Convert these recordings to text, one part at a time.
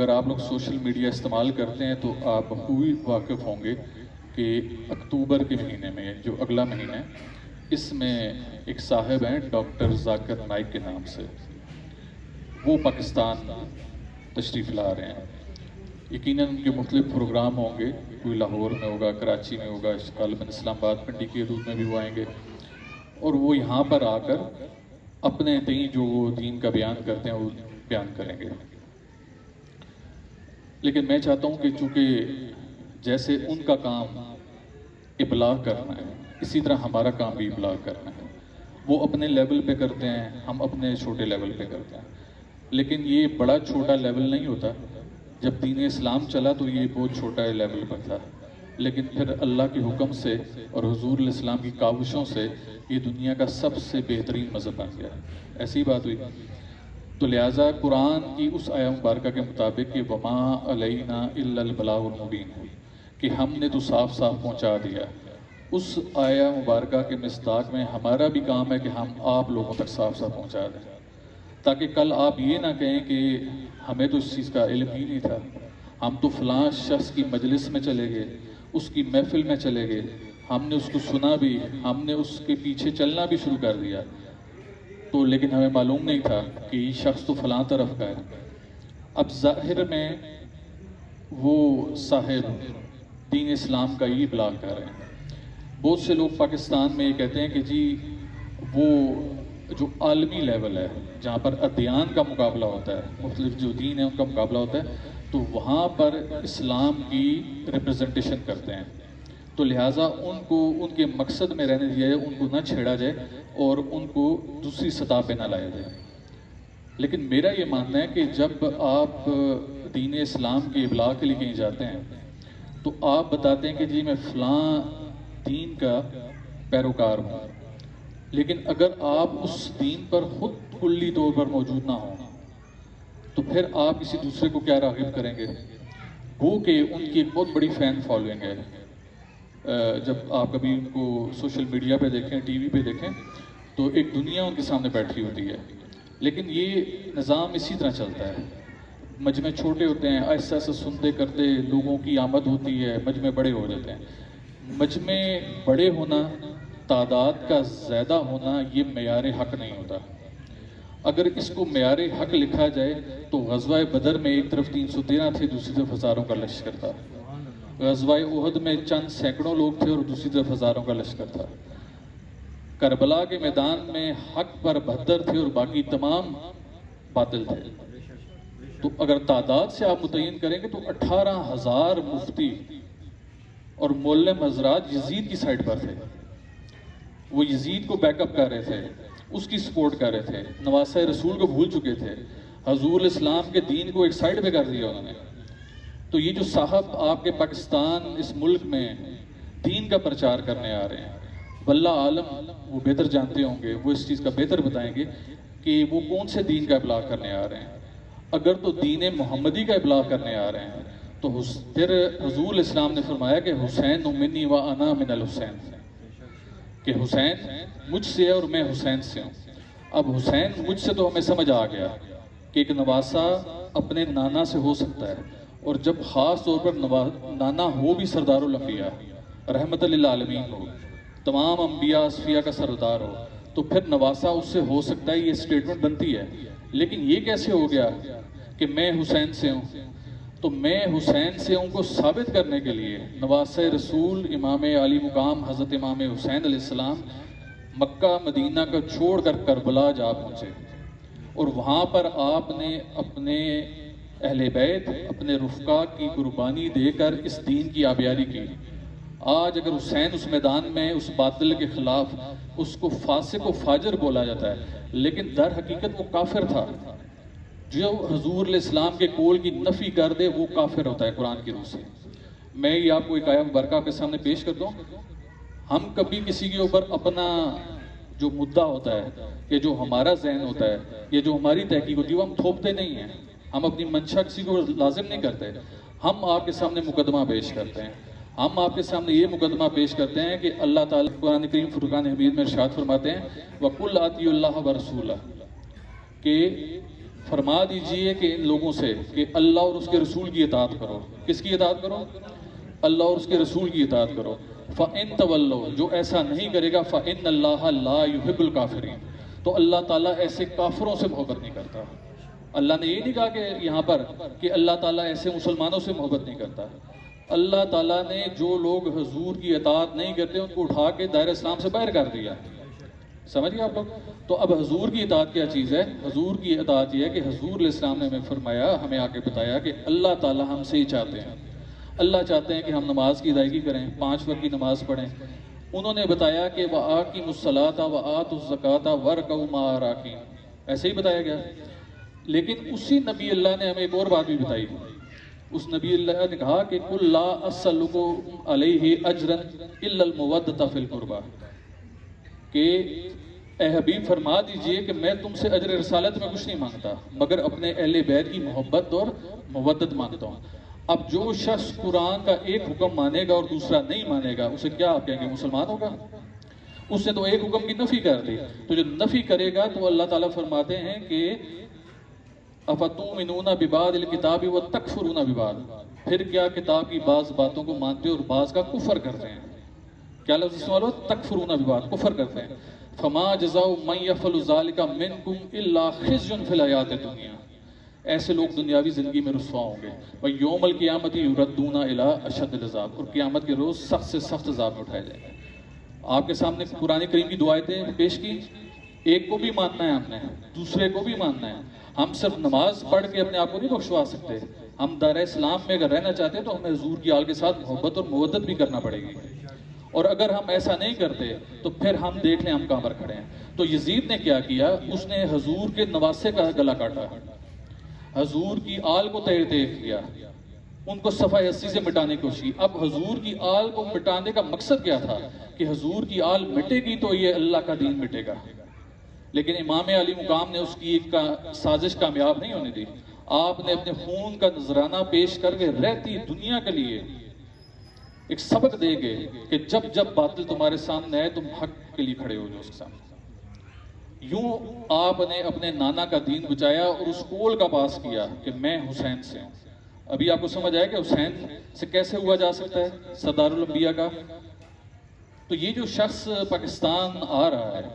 اگر آپ لوگ سوشل میڈیا استعمال کرتے ہیں تو آپ بخوبی واقف ہوں گے کہ اکتوبر کے مہینے میں جو اگلا مہینہ ہے اس میں ایک صاحب ہیں ڈاکٹر ذاکر نائک کے نام سے، وہ پاکستان تشریف لا رہے ہیں۔ یقیناً ان کے مختلف پروگرام ہوں گے، کوئی لاہور میں ہوگا، کراچی میں ہوگا، غالباً اسلام آباد پنڈی کے روپ میں بھی وہ آئیں گے، اور وہ یہاں پر آ کر اپنے تئیں جو وہ دین کا بیان کرتے ہیں وہ بیان کریں گے۔ لیکن میں چاہتا ہوں کہ چونکہ جیسے ان کا کام ابلاغ کرنا ہے، اسی طرح ہمارا کام بھی ابلاغ کرنا ہے۔ وہ اپنے لیول پہ کرتے ہیں، ہم اپنے چھوٹے لیول پہ کرتے ہیں، لیکن یہ بڑا چھوٹا لیول نہیں ہوتا۔ جب دین اسلام چلا تو یہ بہت چھوٹا لیول پر تھا، لیکن پھر اللہ کے حکم سے اور حضور علیہ السلام کی کاوشوں سے یہ دنیا کا سب سے بہترین مذہب بن گیا۔ ایسی بات ہوئی تو لہٰذا قرآن کی اس آیہ مبارکہ کے مطابق کہ وَمَا عَلَيْنَا إِلَّا الْبَلَاغُ الْمُبِينُ کہ ہم نے تو صاف صاف پہنچا دیا، اس آیہ مبارکہ کے مصداق میں ہمارا بھی کام ہے کہ ہم آپ لوگوں تک صاف صاف پہنچا دیں، تاکہ کل آپ یہ نہ کہیں کہ ہمیں تو اس چیز کا علم ہی نہیں تھا، ہم تو فلاں شخص کی مجلس میں چلے گئے، اس کی محفل میں چلے گئے، ہم نے اس کو سنا بھی، ہم نے اس کے پیچھے چلنا بھی شروع کر دیا، تو لیکن ہمیں معلوم نہیں تھا کہ یہ شخص تو فلاں طرف کا ہے۔ اب ظاہر میں وہ صاحب دین اسلام کا یہ ابلاغ کر رہے ہیں۔ بہت سے لوگ پاکستان میں یہ کہتے ہیں کہ جی وہ جو عالمی لیول ہے جہاں پر ادیان کا مقابلہ ہوتا ہے، مختلف جو دین ہے ان کا مقابلہ ہوتا ہے، تو وہاں پر اسلام کی ریپرزنٹیشن کرتے ہیں، تو لہٰذا ان کو ان کے مقصد میں رہنے دیا جائے، ان کو نہ چھیڑا جائے اور ان کو دوسری سطح پہ نہ لایا جائے۔ لیکن میرا یہ ماننا ہے کہ جب آپ دین اسلام کے ابلاغ کے لیے کہیں جاتے ہیں تو آپ بتاتے ہیں کہ جی میں فلاں دین کا پیروکار ہوں، لیکن اگر آپ اس دین پر خود کلی طور پر موجود نہ ہوں تو پھر آپ کسی دوسرے کو کیا راغب کریں گے؟ وہ کہ ان کی ایک بہت بڑی فین فالوئنگ ہے، جب آپ کبھی ان کو سوشل میڈیا پہ دیکھیں، ٹی وی پہ دیکھیں تو ایک دنیا ان کے سامنے بیٹھی ہوتی ہے، لیکن یہ نظام اسی طرح چلتا ہے۔ مجمع چھوٹے ہوتے ہیں، ایسا ایسا سنتے کرتے لوگوں کی آمد ہوتی ہے، مجمع بڑے ہو جاتے ہیں۔ مجمع بڑے ہونا، تعداد کا زیادہ ہونا یہ معیار حق نہیں ہوتا۔ اگر اس کو معیار حق لکھا جائے تو غزوہ بدر میں ایک طرف 313 تھے، دوسری طرف ہزاروں کا لشکر تھا۔ غزوہ احد میں چند سینکڑوں لوگ تھے اور دوسری طرف ہزاروں کا لشکر تھا۔ کربلا کے میدان میں حق پر 72 تھے اور باقی تمام باطل تھے۔ تو اگر تعداد سے آپ متعین کریں گے تو 18,000 مفتی اور مولم حضرات یزید کی سائڈ پر تھے، وہ یزید کو بیک اپ کر رہے تھے، اس کی سپورٹ کر رہے تھے، نواسہ رسول کو بھول چکے تھے، حضور اسلام کے دین کو ایک سائڈ پہ کر دیا انہوں نے۔ تو یہ جو صاحب آپ کے پاکستان اس ملک میں دین کا پرچار کرنے آ رہے ہیں، واللہ عالم وہ بہتر جانتے ہوں گے، وہ اس چیز کا بہتر بتائیں گے کہ وہ کون سے دین کا ابلاغ کرنے آ رہے ہیں۔ اگر تو دین محمدی کا ابلاغ کرنے آ رہے ہیں تو پھر حضور اسلام نے فرمایا کہ حسین منی و انا من الحسین، کہ حسین مجھ سے ہے اور میں حسین سے ہوں۔ اب حسین مجھ سے تو ہمیں سمجھ آ گیا کہ ایک نواسہ اپنے نانا سے ہو سکتا ہے، اور جب خاص طور پر نانا ہو بھی سردار الانبیاء رحمت للعالمین ہو، تمام انبیاء اصفیاء کا سردار ہو، تو پھر نواسہ اس سے ہو سکتا ہے، یہ سٹیٹمنٹ بنتی ہے۔ لیکن یہ کیسے ہو گیا کہ میں حسین سے ہوں؟ تو میں حسین سے ہوں کو ثابت کرنے کے لیے نواسہ رسول امام علی مقام حضرت امام حسین علیہ السلام مکہ مدینہ کا چھوڑ کر کربلا جا پہنچے، اور وہاں پر آپ نے اپنے اہل بیت، اپنے رفقا کی قربانی دے کر اس دین کی آبیاری کی۔ آج اگر حسین اس میدان میں اس باطل کے خلاف اس کو فاسق و فاجر بولا جاتا ہے، لیکن در حقیقت وہ کافر تھا۔ جو حضور علیہ السلام کے قول کی نفی کر دے وہ کافر ہوتا ہے قرآن کی روح سے۔ میں یہ آپ کو ایک آیہ مبارکہ آپ کے سامنے پیش کرتا ہوں۔ ہم کبھی کسی کے اوپر اپنا جو مدعا ہوتا ہے یا جو ہمارا ذہن ہوتا ہے یا جو ہماری تحقیق ہوتی ہے وہ ہم تھوپتے نہیں ہیں، ہم اپنی منشا کسی کو لازم نہیں کرتے۔ ہم آپ کے سامنے مقدمہ پیش کرتے ہیں، ہم آپ کے سامنے یہ مقدمہ پیش کرتے ہیں کہ اللہ تعالیٰ قرآن کریم فرقان حمید میں ارشاد فرماتے ہیں وَقُلْ آتِيُوا اللَّهَ وَرَسُولَهُ کہ فرما دیجئے کہ ان لوگوں سے کہ اللہ اور اس کے رسول کی اطاعت کرو. کس کی اطاعت کرو؟ اللہ اور اس کے رسول کی اطاعت کرو. فَإِن تَوَلَّوْا، جو ایسا نہیں کرے گا فَإِنَّ اللَّهَ لَا يُحِبُّ الْكَافِرِينَ، تو اللہ تعالیٰ ایسے کافروں سے محبت نہیں کرتا. اللہ نے یہ نہیں کہا کہ یہاں پر کہ اللہ تعالیٰ ایسے مسلمانوں سے محبت نہیں کرتا. اللہ تعالیٰ نے جو لوگ حضور کی اطاعت نہیں کرتے ان کو اٹھا کے دائرہ اسلام سے باہر کر دیا. سمجھ گئے آپ لوگ؟ تو اب حضور کی اطاعت کیا چیز ہے؟ حضور کی اطاعت یہ ہے کہ حضور علیہ السلام نے ہمیں فرمایا، ہمیں آ کے بتایا کہ اللہ تعالیٰ ہم سے ہی چاہتے ہیں. اللہ چاہتے ہیں کہ ہم نماز کی ادائیگی کریں، 5 وقت کی نماز پڑھیں. انہوں نے بتایا کہ وَآقِمُوا الصَّلَاةَ وَآتُوا الزَّكَاةَ وَارْكَعُوا مَعَ الرَّاكِعِينَ، ایسے ہی بتایا گیا. لیکن اسی نبی اللہ نے ہمیں ایک اور بات بھی بتائی. اس نبی اللہ نے کہا کہ قُلْ لَا أَسْأَلُكُمْ عَلَيْهِ أَجْرًا إِلَّا الْمَوَدَّةَ فِي الْقُرْبَى، کہ اے حبیب فرما دیجئے کہ میں تم سے اجر رسالت میں کچھ نہیں مانگتا مگر اپنے اہل بیت کی محبت اور مودت مانگتا ہوں. اب جو شخص قرآن کا ایک حکم مانے گا اور دوسرا نہیں مانے گا اسے کیا آپ کہیں گے؟ مسلمان ہوگا؟ اس نے تو ایک حکم کی نفی کر دی. تو جو نفی کرے گا تو اللہ تعالیٰ فرماتے ہیں کہ اَفَتُؤْمِنُونَ بِبَعْضِ الْكِتَابِ وَتَكْفُرُونَ بِبَعْضٍ، پھر کیا کتاب کی بعض باتوں کو مانتے اور بعض کا کفر کرتے ہیں. کیا لفظ استعمال ہوا؟ تکفرون ببعض، کفر کرتے ہیں. فما جزاء من يفعل ذلك منكم الا خزي في الحیات الدنیا، ایسے لوگ دنیاوی زندگی میں رسوا ہوں گے. وَيَوْمَ الْقِيَامَةِ يُرَدُّونَ إِلَىٰ أَشَدِّ الْعَذَابِ، اور قیامت کے روز سخت سے سخت عذاب میں اٹھائے جائیں گے. آپ کے سامنے قرآن کریم کی دعائیں پیش کی، ایک کو بھی ماننا ہے ہم نے، دوسرے کو بھی ماننا ہے. ہم صرف نماز پڑھ کے اپنے آپ کو نہیں بخشوا سکتے. ہم دائرہ اسلام میں اگر رہنا چاہتے ہیں تو ہمیں حضور کی آل کے ساتھ محبت اور مودت بھی کرنا پڑے گی. اور اگر ہم ایسا نہیں کرتے تو پھر ہم دیکھ لیں ہم کہاں پر کھڑے ہیں. تو یزید نے کیا کیا؟ اس نے حضور کے نواسے کا گلا کاٹا، حضور کی آل کو تیر تیر کیا، ان کو صفحہ 80 سے مٹانے کی کوشش کی. اب حضور کی آل کو مٹانے کا مقصد کیا تھا؟ کہ حضور کی آل مٹے گی تو یہ اللہ کا دین مٹے گا. لیکن امام علی مقام نے اس کی ایک سازش کامیاب نہیں ہونے دی. آپ نے اپنے خون کا نذرانہ پیش کر کے رہتی دنیا کے لیے ایک سبق دے گے کہ جب جب باطل تمہارے سامنے آئے تم حق کے لیے کھڑے ہو جاؤ اس کے سامنے. یوں آپ نے اپنے نانا کا دین بچایا اور اس قول کا پاس کیا کہ میں حسین سے ہوں. ابھی آپ کو سمجھ آیا کہ حسین سے کیسے ہوا جا سکتا ہے سردار الانبیاء کا. تو یہ جو شخص پاکستان آ رہا ہے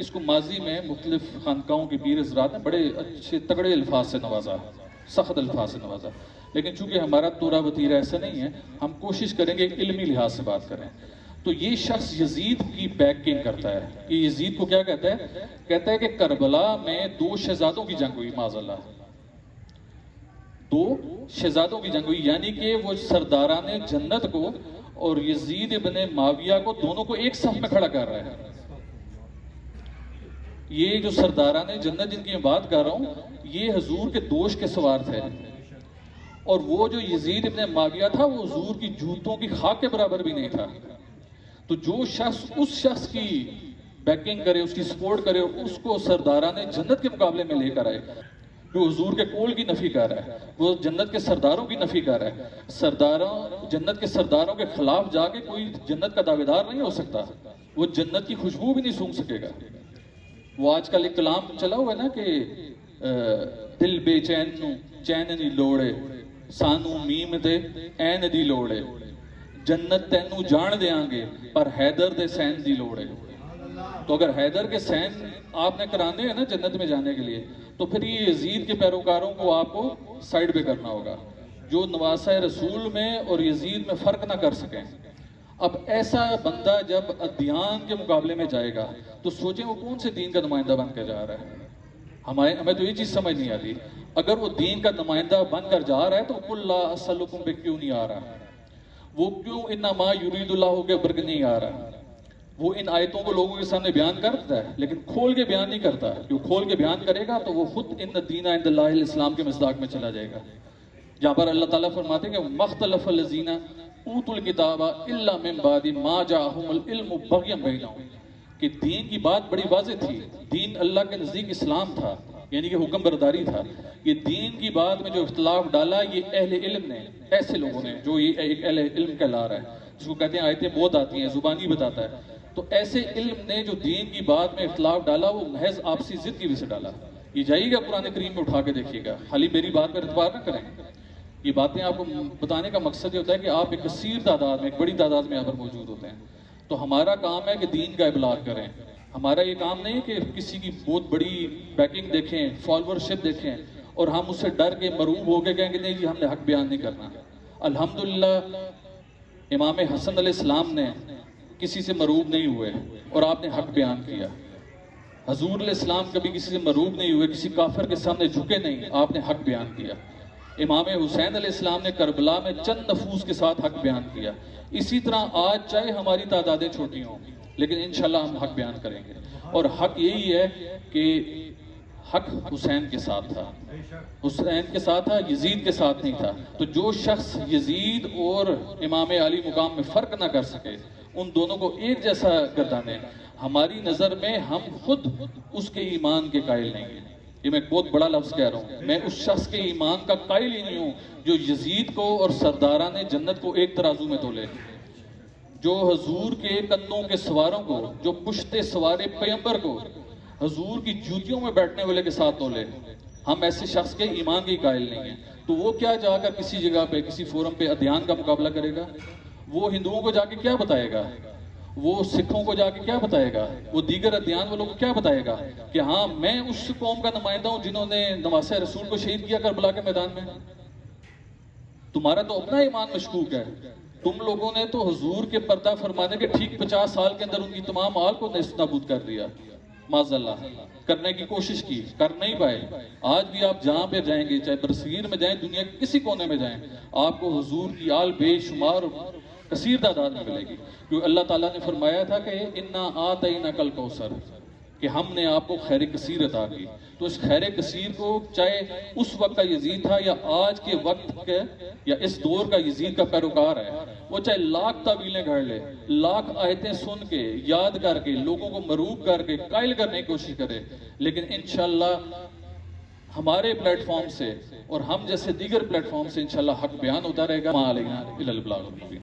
اس کو ماضی میں مختلف خانقاہوں کے پیر حضرات نے بڑے اچھے تگڑے الفاظ سے نوازا، سخت الفاظ سے نوازا. لیکن چونکہ ہمارا تورا وتیرہ ایسا نہیں ہے، ہم کوشش کریں گے کہ علمی لحاظ سے بات کریں. تو یہ شخص یزید کی بیکنگ کرتا ہے. کہ یزید کو کیا کہتا ہے؟ کہتا ہے کہ کربلا میں 2 شہزادوں کی جنگ ہوئی، معاذ اللہ 2 شہزادوں کی جنگ ہوئی، یعنی کہ وہ سرداران جنت کو اور یزید ابن معاویہ کو دونوں کو ایک صف میں کھڑا کر رہا ہے. یہ جو سرداران جنت جن کی میں بات کر رہا ہوں یہ حضور کے دوش کے سوار تھے، اور وہ جو یزید ابن معاویہ تھا وہ حضور کی جوتوں کی خاک کے برابر بھی نہیں تھا. تو جو شخص اس شخص کی بیکنگ کرے، اس کی سپورٹ کرے اور اس کو سرداران جنت کے مقابلے میں لے کر آئے، جو حضور کے قول کی نفی کر رہا ہے، وہ جنت کے سرداروں کی نفی کر رہا ہے. جنت کے سرداروں کے خلاف جا کے کوئی جنت کا دعویدار نہیں ہو سکتا، وہ جنت کی خوشبو بھی نہیں سونگھ سکے گا. وہ آج کل ایک کلام چلا ہوا ہے نا کہ دل بے چین نو چین نہیں لوڑے، سانو میم دے این دی لوڑے، جنت تینو جان دیاں گے پر حیدر دے سین دی لوڑے. تو اگر حیدر کے سین آپ نے کرانے ہیں نا جنت میں جانے کے لیے تو پھر یہ یزید کے پیروکاروں کو آپ کو سائیڈ پہ کرنا ہوگا جو نواسہ رسول میں اور یزید میں فرق نہ کر سکیں. اب ایسا بندہ جب ادیان کے مقابلے میں جائے گا تو سوچیں وہ کون سے دین کا نمائندہ بن کے جا رہا ہے. ہمیں تو یہ چیز سمجھ نہیں آتی. اگر وہ دین کا نمائندہ بن کر جا رہا ہے تو قُلْ لَا أَسْأَلُكُمْ پہ کیوں نہیں آ رہا؟ وہ کیوں اِنَّمَا يُرِيدُ اللَّهُ کے برگ نہیں آ رہا؟ وہ ان آیتوں کو لوگوں کے سامنے بیان کرتا ہے لیکن کھول کے بیان نہیں کرتا. جو کھول کے بیان کرے گا تو وہ خود ان الدین عند اللہ الاسلام کے مصداق میں چلا جائے گا، جہاں پر اللہ تعالیٰ فرماتے ہیں کہ مختلف الذین اوتوا الکتاب الا من بعد ما جاءہم العلم بغیا بینہم، کہ دین کی بات بڑی واضح تھی. دین اللہ کے نزدیک اسلام تھا، یعنی کہ حکم برداری تھا. یہ دین کی بات میں جو اختلاف ڈالا یہ اہل علم نے، ایسے لوگوں نے جو یہ ایک اہل علم کہلا رہا ہے جس کو کہتے ہیں آیتیں بہت آتی ہیں، زبانی بتاتا ہے. تو ایسے علم نے جو دین کی بات میں اختلاف ڈالا وہ محض آپسی ضد کی وجہ سے ڈالا. یہ جائیے گا قرآن کریم میں اٹھا کے دیکھیے گا، خالی میری بات پر اعتبار نہ کریں۔ یہ باتیں آپ کو بتانے کا مقصد یہ ہوتا ہے کہ آپ ایک کثیر تعداد میں، ایک بڑی تعداد میں یہاں پر موجود ہوتے ہیں، تو ہمارا کام ہے کہ دین کا ابلاغ کریں۔ ہمارا یہ کام نہیں کہ کسی کی بہت بڑی بیکنگ دیکھیں، فالوورشپ دیکھیں اور ہم اس سے ڈر کے مرعوب ہو کے کہیں کہ نہیں جی ہم نے حق بیان نہیں کرنا۔ الحمدللہ امام حسن علیہ السلام نے کسی سے مرعوب نہیں ہوئے اور آپ نے حق بیان کیا۔ حضور علیہ السلام کبھی کسی سے مرعوب نہیں ہوئے، کسی کافر کے سامنے جھکے نہیں، آپ نے حق بیان کیا۔ امام حسین علیہ السلام نے کربلا میں چند نفوس کے ساتھ حق بیان کیا۔ اسی طرح آج چاہے ہماری تعدادیں چھوٹی ہوں لیکن انشاءاللہ ہم حق بیان کریں گے، اور حق یہی ہے کہ حق حسین کے ساتھ تھا، حسین کے ساتھ تھا، یزید کے ساتھ نہیں تھا۔ تو جو شخص یزید اور امام علی مقام میں فرق نہ کر سکے، ان دونوں کو ایک جیسا گردانے، ہماری نظر میں ہم خود اس کے ایمان کے قائل نہیں ہیں۔ یہ میں بہت بڑا لفظ کہہ رہا ہوں، میں اس شخص کے ایمان کا قائل ہی نہیں ہوں جو یزید کو اور سرداران جنت کو ایک ترازو میں تولے، جو حضور کے کندھوں کے سواروں کو، جو پشتے سوارے پیغمبر کو حضور کی جوتیوں میں بیٹھنے والے کے ساتھ تولے۔ ہم ایسے شخص کے ایمان کی قائل نہیں ہیں، تو وہ کیا جا کر کسی جگہ پہ، کسی فورم پہ ادیان کا مقابلہ کرے گا؟ وہ ہندوؤں کو جا کے کیا بتائے گا؟ وہ سکھوں کو جا کے کیا بتائے گا؟ وہ دیگر ادیان والوں کو کیا بتائے گا کہ ہاں میں اس قوم کا نمائندہ ہوں جنہوں نے نواسہ رسول کو شہید کیا کربلا کے میدان میں؟ تمہارا تو اپنا ایمان مشکوک ہے۔ تم لوگوں نے تو حضور کے پردہ فرمانے کے ٹھیک 50 سال کے اندر ان کی تمام آل کو نیست نابود کر دیا، معاذ اللہ، کرنے کی کوشش کی، کر نہیں پائے۔ آج بھی آپ جہاں پہ جائیں گے، چاہے برصغیر میں جائیں، دنیا کے کسی کونے میں جائیں، آپ کو حضور کی آل بے شمار کثیر تعداد میں ملے گی، کیونکہ اللہ تعالیٰ نے فرمایا تھا کہ اِنَّا آتَيْنَاكَ الْكَوْثَرَ، کہ ہم نے آپ کو خیر کثیر عطا کی۔ تو اس خیر کثیر کو چاہے اس وقت کا یزید تھا یا آج کے وقت کے یا اس دور کا یزید کا پیروکار ہے، وہ چاہے لاکھ تعویلیں گھڑ لے، لاکھ آیتیں سن کے، یاد کر کے، لوگوں کو مرعوب کر کے، قائل کرنے کی کوشش کرے، لیکن انشاءاللہ ہمارے پلیٹ فارم سے اور ہم جیسے دیگر پلیٹ فارم سے انشاءاللہ حق بیان ہوتا رہے گا۔ ما علینا الا البلاغ المبین۔